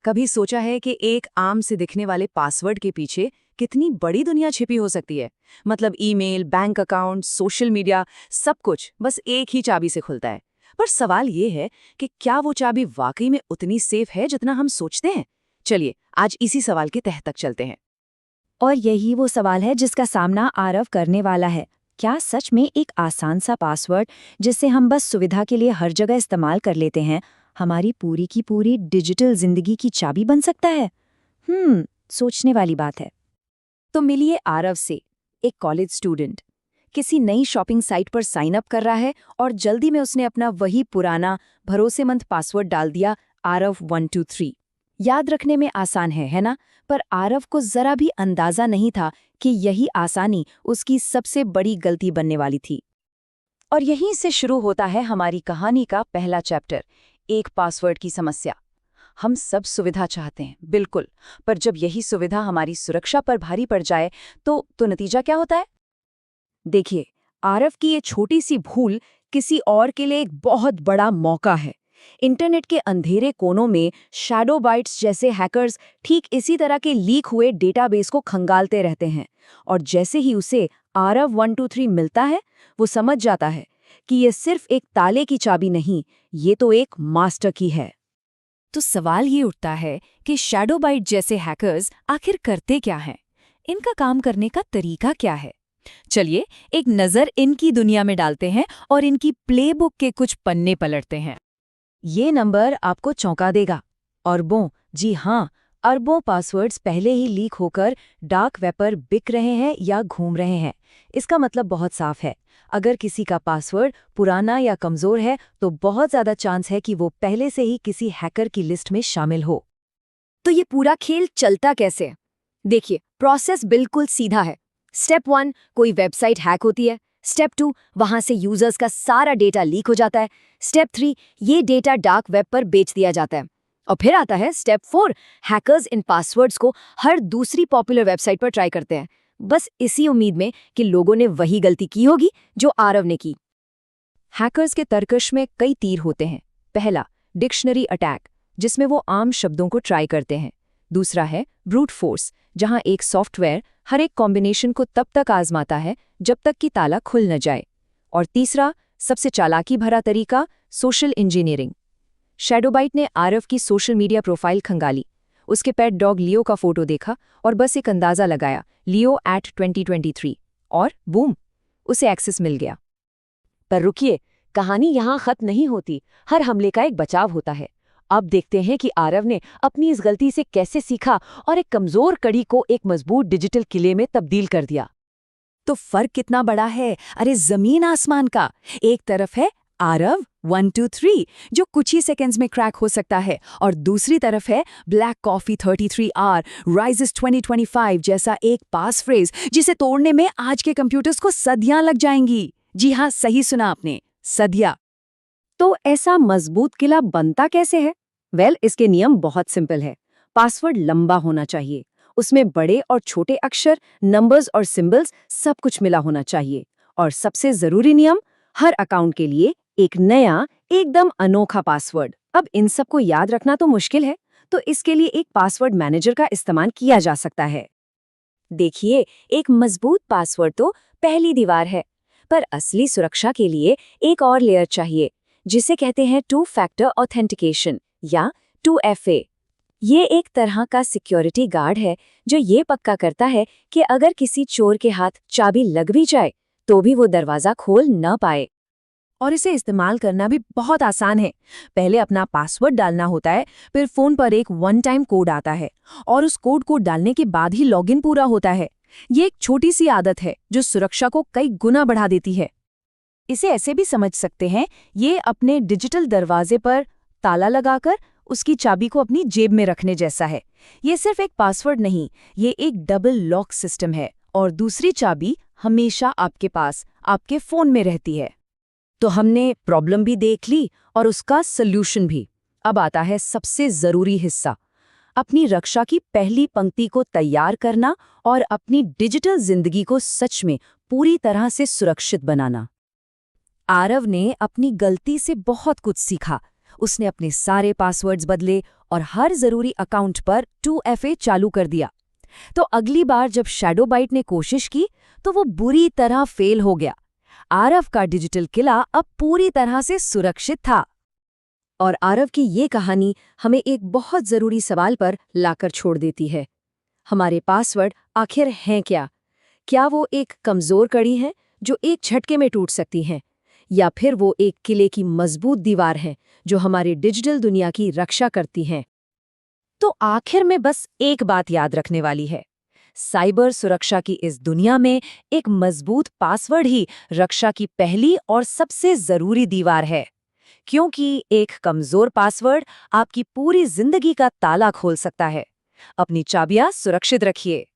कभी सोचा है कि एक आम से दिखने वाले पासवर्ड के पीछे कितनी बड़ी दुनिया छिपी हो सकती है। मतलब email, bank account, social media, सब कुछ बस एक ही चाबी से खुलता है। पर सवाल ये है कि क्या वो चाबी वाकई में उतनी सेफ है जितना हम सोचते हैं? चलिए आज इसी सवाल के तह तक चलते हैं। और यही वो सवाल है जिसका सामना आरव करने वाला है। क्या सच में एक आसान सा पासवर्ड जिसे हम बस सुविधा के लिए हर जगह इस्तेमाल कर लेते हैं, हमारी पूरी की पूरी डिजिटल जिंदगी की चाबी बन सकता है? सोचने वाली बात है। तो मिलिए आरव से, एक कॉलेज स्टूडेंट किसी नई शॉपिंग साइट पर साइन अप कर रहा है और जल्दी में उसने अपना वही पुराना भरोसेमंद पासवर्ड डाल दिया, आरव 123। याद रखने में आसान है ना? पर आरव को जरा भी अंदाजा नहीं था कि यही आसानी उसकी सबसे बड़ी गलती बनने वाली थी। और यहीं से शुरू होता है हमारी कहानी का पहला चैप्टर, एक पासवर्ड की समस्या। हम सब सुविधा चाहते हैं, बिल्कुल, पर जब यही सुविधा हमारी सुरक्षा पर भारी पड़ जाए तो नतीजा क्या होता है? देखिए, आरव की ये छोटी सी भूल किसी और के लिए एक बहुत बड़ा मौका है। इंटरनेट के अंधेरे कोनों में शैडो बाइट्स जैसे हैकर्स ठीक इसी तरह के लीक हुए डेटाबेस को खंगालते रहते हैं, और जैसे ही उसे आरव 123 मिलता है, वो समझ जाता है कि ये सिर्फ एक ताले की चाबी नहीं, ये तो एक मास्टर की है। तो सवाल ये उठता है कि शैडो बाइट जैसे हैकर्स आखिर करते क्या हैं? इनका काम करने का तरीका क्या है? चलिए एक नज़र इनकी दुनिया में डालते हैं और इनकी प्लेबुक के कुछ पन्ने पलटते हैं। ये नंबर आपको चौंका देगा। अरबों, जी हाँ, अरबों पासवर्ड्स पहले ही लीक होकर डार्क वेब पर बिक रहे हैं या घूम रहे हैं। इसका मतलब बहुत साफ है, अगर किसी का पासवर्ड पुराना या कमज़ोर है तो बहुत ज़्यादा चांस है कि वो पहले से ही किसी हैकर की लिस्ट में शामिल हो। तो ये पूरा खेल चलता कैसे? देखिए, प्रोसेस बिल्कुल सीधा है। स्टेप 1, कोई वेबसाइट हैक होती है। स्टेप 2, वहां से यूजर्स का सारा डेटा लीक हो जाता है। स्टेप 3, ये डेटा डार्क वेब पर बेच दिया जाता है। और फिर आता है स्टेप 4, हैकर्स इन पासवर्ड्स को हर दूसरी पॉपुलर वेबसाइट पर ट्राई करते हैं, बस इसी उम्मीद में कि लोगों ने वही गलती की होगी जो आरव ने की। हैकर्स के तर्कश में कई तीर होते हैं। पहला, डिक्शनरी अटैक, जिसमें वो आम शब्दों को ट्राई करते हैं। दूसरा है ब्रूट फोर्स, जहां एक सॉफ्टवेयर हर एक कॉम्बिनेशन को तब तक आजमाता है जब तक कि ताला खुल न जाए। और तीसरा, सबसे चालाकी भरा तरीका, सोशल इंजीनियरिंग। शैडोबाइट ने आरव की सोशल मीडिया प्रोफाइल खंगाली, उसके पेट डॉग लियो का फोटो देखा और बस एक अंदाजा लगाया, लियो @2023, और बूम, उसे एक्सेस मिल गया। पर रुकिए, कहानी यहाँ खत्म नहीं होती। हर हमले का एक बचाव होता है। अब देखते हैं कि आरव ने अपनी इस गलती से कैसे सीखा और एक कमजोर कड़ी को एक मजबूत डिजिटल किले में तब्दील कर दिया। तो फर्क कितना बड़ा है, अरे जमीन आसमान का। एक तरफ है आरव 123 जो कुछ ही सेकंड्स में क्रैक हो सकता है, और दूसरी तरफ है ब्लैक कॉफी 33R राइजेस 2025 जैसा एक पास फ्रेज जिसे तोड़ने में आज के कंप्यूटर्स को सदियां लग जाएंगी। जी हाँ, सही सुना आपने, सदिया। तो ऐसा मजबूत किला बनता कैसे है? इसके नियम बहुत सिंपल है। पासवर्ड लंबा होना चाहिए, उसमें बड़े और छोटे अक्षर, नंबर्स और सिंबल्स सब कुछ मिला होना चाहिए। और सबसे जरूरी नियम, हर अकाउंट के लिए एक नया, एकदम अनोखा पासवर्ड। अब इन सबको याद रखना तो मुश्किल है, तो इसके लिए एक पासवर्ड मैनेजर का इस्तेमाल किया जा सकता है। देखिए, एक मजबूत पासवर्ड तो पहली दीवार है, पर असली सुरक्षा के लिए एक और लेयर चाहिए, जिसे कहते हैं 2 फैक्टर ऑथेंटिकेशन या 2FA। ये एक तरह का सिक्योरिटी गार्ड है जो ये पक्का करता है कि अगर किसी चोर के हाथ चाबी लग भी जाए तो भी वो दरवाजा खोल न पाए। और इसे इस्तेमाल करना भी बहुत आसान है। पहले अपना पासवर्ड डालना होता है, फिर फोन पर एक 1 टाइम कोड आता है, और उस कोड को डालने के बाद ही लॉगिन पूरा होता है। ये एक छोटी सी आदत है जो सुरक्षा को कई गुना बढ़ा देती है। इसे ऐसे भी समझ सकते हैं, ये अपने डिजिटल दरवाजे पर ताला लगाकर उसकी चाबी को अपनी जेब में रखने जैसा है। ये सिर्फ एक पासवर्ड नहीं, ये एक डबल लॉक सिस्टम है, और दूसरी चाबी हमेशा आपके पास, आपके फोन में रहती है। तो हमने प्रॉब्लम भी देख ली और उसका सल्यूशन भी। अब आता है सबसे जरूरी हिस्सा, अपनी रक्षा की पहली पंक्ति को तैयार करना और अपनी डिजिटल जिंदगी को सच में पूरी तरह से सुरक्षित बनाना। आरव ने अपनी गलती से बहुत कुछ सीखा। उसने अपने सारे पासवर्ड्स बदले और हर जरूरी अकाउंट पर 2FA चालू कर दिया। तो अगली बार जब शैडो बाइट ने कोशिश की तो वो बुरी तरह फेल हो गया। आरव का डिजिटल किला अब पूरी तरह से सुरक्षित था। और आरव की ये कहानी हमें एक बहुत जरूरी सवाल पर लाकर छोड़ देती है। हमारे पासवर्ड आखिर हैं क्या? क्या वो एक कमजोर कड़ी है जो एक झटके में टूट सकती हैं, या फिर वो एक किले की मजबूत दीवार है जो हमारी डिजिटल दुनिया की रक्षा करती हैं? तो आखिर में बस एक बात याद रखने वाली है, साइबर सुरक्षा की इस दुनिया में एक मजबूत पासवर्ड ही रक्षा की पहली और सबसे जरूरी दीवार है, क्योंकि एक कमजोर पासवर्ड आपकी पूरी जिंदगी का ताला खोल सकता है। अपनी चाबियां सुरक्षित रखिए।